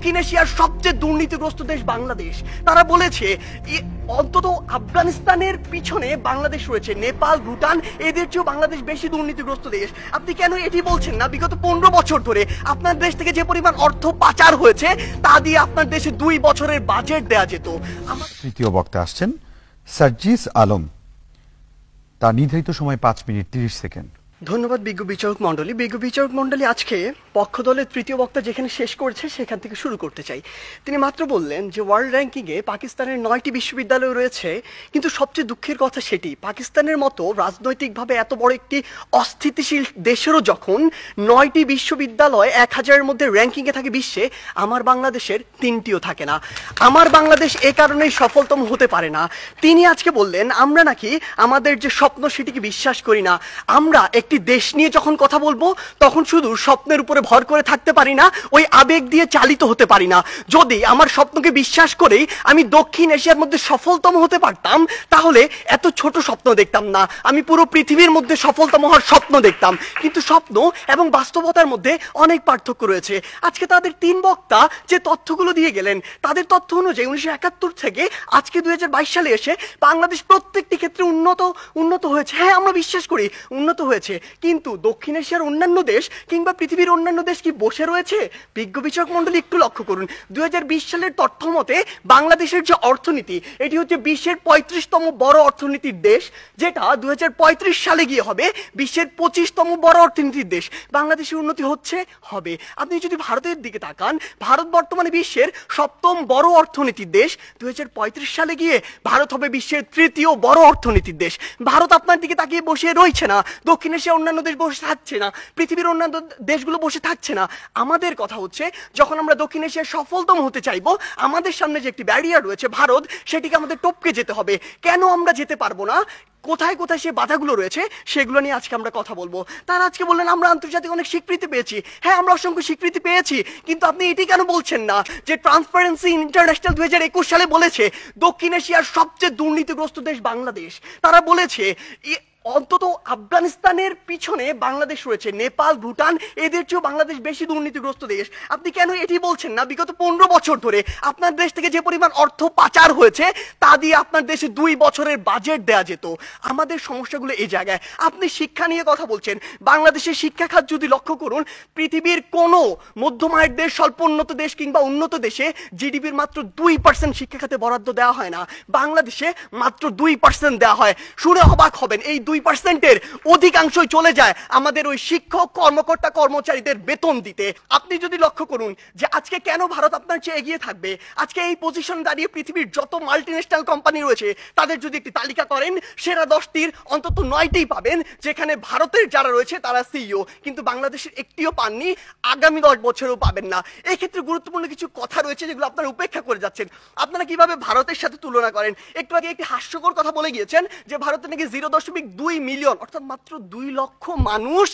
দক্ষিণ এশিয়ার সবচেয়ে দুর্নীতিগ্রস্ত দেশ বাংলাদেশ। তারা বলেছে অন্তত আফগানিস্তানের পিছনে বাংলাদেশ রয়েছে, নেপাল, ভুটান এদের চেয়েও বাংলাদেশ বেশি দুর্নীতিগ্রস্ত দেশ। আপনি কেন এটি বলছেন না? বিগত 15 বছর ধরে আপনার দেশ থেকে যে পরিমাণ অর্থ পাচার হয়েছে তা দিয়ে আপনার দেশে 2 বছরের বাজেট দেয়া যেত। তৃতীয় বক্তা আসছেন সার্জিস আলম, তার নির্ধারিত সময় 5 মিনিট 30 সেকেন্ড। ধন্যবাদ বিজ্ঞ বিচারক মন্ডলী। বিজ্ঞ বিচারক মন্ডলী, আজকে পক্ষ দলের তৃতীয় বক্তা যেখানে শেষ করেছে সেখান থেকে শুরু করতে চাই। তিনি মাত্র বললেন যে ওয়ার্ল্ড র্যাঙ্কিংয়ে পাকিস্তানের 9টি বিশ্ববিদ্যালয় রয়েছে, কিন্তু সবচেয়ে দুঃখের কথা সেটি পাকিস্তানের মতো রাজনৈতিকভাবে এত বড় একটি অস্থিতিশীল দেশেরও যখন 9টি বিশ্ববিদ্যালয় 1000-এর মধ্যে র্যাঙ্কিংয়ে থাকে বিশ্বে, আমার বাংলাদেশের 3টিও থাকে না। আমার বাংলাদেশ এ কারণেই সফলতম হতে পারে না। তিনি আজকে বললেন আমরা নাকি আমাদের যে স্বপ্ন সেটিকে বিশ্বাস করি না। আমরা একটি দেশ নিয়ে যখন কথা বলবো তখন শুধু স্বপ্নের উপরে ভর করে থাকতে পারি না, ওই আবেগ দিয়ে চালিত হতে পারি না। যদি আমার স্বপ্নকে বিশ্বাস করেই আমি দক্ষিণ এশিয়ার মধ্যে সফলতম হতে পারতাম তাহলে এত ছোট স্বপ্ন দেখতাম না, আমি পুরো পৃথিবীর মধ্যে সফলতম হওয়ার স্বপ্ন দেখতাম। কিন্তু স্বপ্ন এবং বাস্তবতার মধ্যে অনেক পার্থক্য রয়েছে। আজকে তাদের 3 বক্তা যে তথ্যগুলো দিয়ে গেলেন, তাদের তথ্য অনুযায়ী 1971 থেকে আজকে 2022 সালে এসে বাংলাদেশ প্রত্যেকটি ক্ষেত্রে উন্নত হয়েছে। হ্যাঁ, আমরা বিশ্বাস করি উন্নত হয়েছে, কিন্তু দক্ষিণ এশিয়ার অন্যান্য দেশ কিংবা পৃথিবীর অন্যান্য দেশ কি বসে রয়েছে? বিজ্ঞ বিচারক মন্ডলী একটু লক্ষ্য করুন, 2020 সালের তথ্য মতে বাংলাদেশের যে অর্থনীতি এটি হচ্ছে বিশ্বের 35তম বড় অর্থনীতির দেশ, যেটা 2035 সালে গিয়ে হবে বিশ্বের 25তম বড় অর্থনীতির দেশ। বাংলাদেশের উন্নতি হচ্ছে, হবে। আপনি যদি ভারতের দিকে তাকান, ভারত বর্তমানে বিশ্বের 7ম বড় অর্থনীতির দেশ, 2035 সালে গিয়ে ভারত হবে বিশ্বের 3য় বড় অর্থনীতির দেশ। ভারত আপনার দিকে তাকিয়ে বসে রয়েছে না, দক্ষিণ এশিয়ার অন্যান্য দেশ বসে থাকছে না, পৃথিবীর অন্যান্য দেশগুলো বসে থাকছে না। আমাদের কথা হচ্ছে যখন আমরা দক্ষিণ এশিয়ার সফলতম হতে চাইবো, আমাদের সামনে যে একটি ব্যারিয়ার রয়েছে ভারত, সেটিকে আমাদের টপকে যেতে হবে। কেন আমরা যেতে পারবো না, কোথায় কোথায় সে বাধাগুলো রয়েছে সেগুলো নিয়ে আজকে আমরা কথা বলবো। তারা আজকে বললেন আমরা আন্তর্জাতিক অনেক স্বীকৃতি পেয়েছি। হ্যাঁ, আমরা অসংখ্য স্বীকৃতি পেয়েছি, কিন্তু আপনি এটি কেন বলছেন না যে ট্রান্সপারেন্সি ইন্টারন্যাশনাল 2021 সালে বলেছে দক্ষিণ এশিয়ার সবচেয়ে দুর্নীতিগ্রস্ত দেশ বাংলাদেশ। তারা বলেছে অন্তত আফগানিস্তানের পিছনে বাংলাদেশ রয়েছে, নেপাল, ভুটান এদের চেয়েও বাংলাদেশ বেশি দুর্নীতিগ্রস্ত দেশ। আপনি কেন এটি বলছেন না? বিগত 15 বছর ধরে আপনার দেশ থেকে যে পরিমাণ অর্থ পাচার হয়েছে তা দিয়ে আপনার দেশে 2 বছরের বাজেট দেয়া যেত। আমাদের সমস্যাগুলো এই জায়গায়। আপনি শিক্ষা নিয়ে কথা বলছেন, বাংলাদেশের শিক্ষা খাত যদি লক্ষ্য করুন, পৃথিবীর কোনো মধ্যম আয়ের দেশ, স্বল্প উন্নত দেশ কিংবা উন্নত দেশে জিডিপির মাত্র 2% শিক্ষা খাতে বরাদ্দ দেওয়া হয় না, বাংলাদেশে মাত্র 2% দেওয়া হয়। শুনে অবাক হবেন, এই 2%-এর অধিকাংশই চলে যায় আমাদের ওই শিক্ষক, কর্মকর্তা, কর্মচারীদের বেতন দিতে। আপনি যদি লক্ষ্য করুন যে আজকে কেন ভারত আপনার চেয়ে এগিয়ে থাকবে, আজকে এই পজিশন দাঁড়িয়ে পৃথিবীর যত মাল্টিন্যাশনাল কোম্পানি রয়েছে তাদের যদি একটি তালিকা করেন, সেরা 10টির অন্তত 9টিই পাবেন যেখানে ভারতের যারা রয়েছে তারা সিইও, কিন্তু বাংলাদেশের একটিও পাননি, আগামী 10 বছরেও পাবেন না। এই ক্ষেত্রে গুরুত্বপূর্ণ কিছু কথা রয়েছে যেগুলো আপনারা উপেক্ষা করে যাচ্ছেন। আপনারা কিভাবে ভারতের সাথে তুলনা করেন? একটু আগে একটি হাস্যকর কথা বলে গিয়েছেন যে ভারতে নাকি 0.2 মিলিয়ন অর্থাৎ মাত্র 2 লক্ষ মানুষ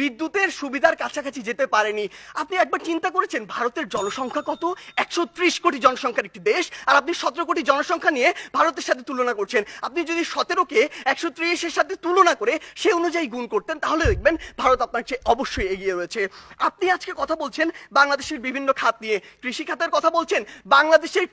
বিদ্যুতের সুবিধার কাছাকাছি যেতে পারেনি। আপনি একবার চিন্তা করেছেন ভারতের জনসংখ্যা কত? 130 কোটি জনসংখ্যার একটি দেশ, আর আপনি 17 কোটি জনসংখ্যা নিয়ে ভারতের সাথে তুলনা করছেন। আপনি যদি 17কে 130-এর সাথে তুলনা করে সে অনুযায়ী গুণ করতেন তাহলে দেখবেন ভারত আপনার চেয়ে অবশ্যই এগিয়ে রয়েছে। আপনি আজকে কথা বলছেন বাংলাদেশের বিভিন্ন খাত নিয়ে, কৃষি খাতের কথা বলছেন। বাংলাদেশের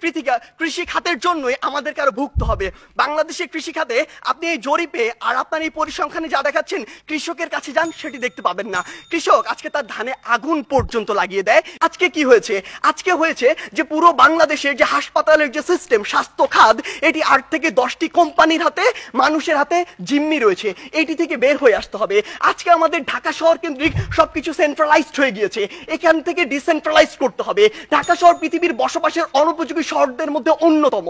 কৃষি খাতের জন্যই আমাদেরকে আরো ভুগতে হবে। বাংলাদেশের কৃষি খাতে আপনি এই জরিপে আর আপনার এই পরিসংখ্যানে যা দেখাচ্ছেন, কৃষকের কাছে যান সেটি দেখতে পাবেন না। কৃষক আজকে তার ধানে আগুন পর্যন্ত লাগিয়ে দেয়। আজকে কি হয়েছে? আজকে হয়েছে যে পুরো বাংলাদেশের যে হাসপাতালের যে সিস্টেম, স্বাস্থ্য খাত, এটি 8 থেকে 10টি কোম্পানির হাতে, মানুষের হাতে জিম্মি রয়েছে। এটি থেকে বের হয়ে আসতে হবে। আজকে আমাদের ঢাকা শহর কেন্দ্রিক সবকিছু সেন্ট্রালাইজড হয়ে গিয়েছে, এখান থেকে ডিসেন্ট্রালাইজ করতে হবে। ঢাকা শহর পৃথিবীর বসবাসের অনুপযোগী শহরদের মধ্যে অন্যতম।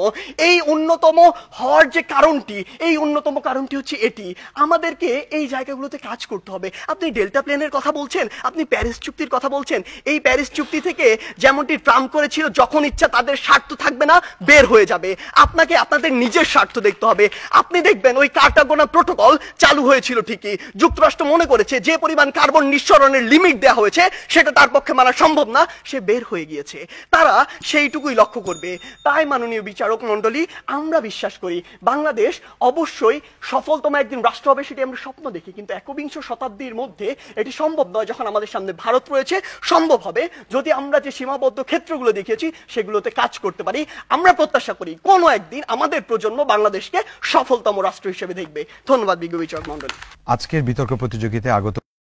এই অন্যতম হওয়ার যে কারণটি, এই অন্যতম কারণটি হচ্ছে এটি। আমাদেরকে এই জায়গাগুলোতে কাজ করতে হবে। আপনি ডেল্টা প্লেনের কথা বলছেন, আপনি প্যারিস চুক্তির কথা বলছেন। এই প্যারিস চুক্তি থেকে যেমনটি ট্রাম্প করেছিল, যখন ইচ্ছা তাদের স্বার্থ থাকবে না, বের হয়ে যাবে। আপনাকে আপনাদের নিজের স্বার্থ দেখতে হবে। আপনি দেখবেন ওই কার্টাগোনা প্রোটোকল চালু হয়েছিল ঠিকই, যুক্তরাষ্ট্র মনে করেছে যে পরিমাণ কার্বন নিঃসরণের লিমিট দেওয়া হয়েছে সেটা তার পক্ষে মানা সম্ভব না, সে বের হয়ে গিয়েছে। তারা সেইটুকুই লক্ষ্য করবে। তাই মাননীয় বিচারক মণ্ডলী, আমরা বিশ্বাস করি বাংলাদেশ অবশ্যই সফলতম একদিন রাষ্ট্র হবে, সেটি আমরা স্বপ্ন দেখি, কিন্তু 21 শতাব্দীর মধ্যে এটি সম্ভব নয় যখন আমাদের সামনে ভারত রয়েছে। সম্ভব হবে যদি আমরা যে সীমাবদ্ধ ক্ষেত্রগুলো দেখিয়েছি সেগুলোতে কাজ করতে পারি। আমরা প্রত্যাশা করি কোনো একদিন আমাদের প্রজন্ম বাংলাদেশকে সফলতম রাষ্ট্র হিসেবে দেখবে। ধন্যবাদ বিজ্ঞ বিচারক মণ্ডলী। আজকের বিতর্ক প্রতিযোগিতায় আগত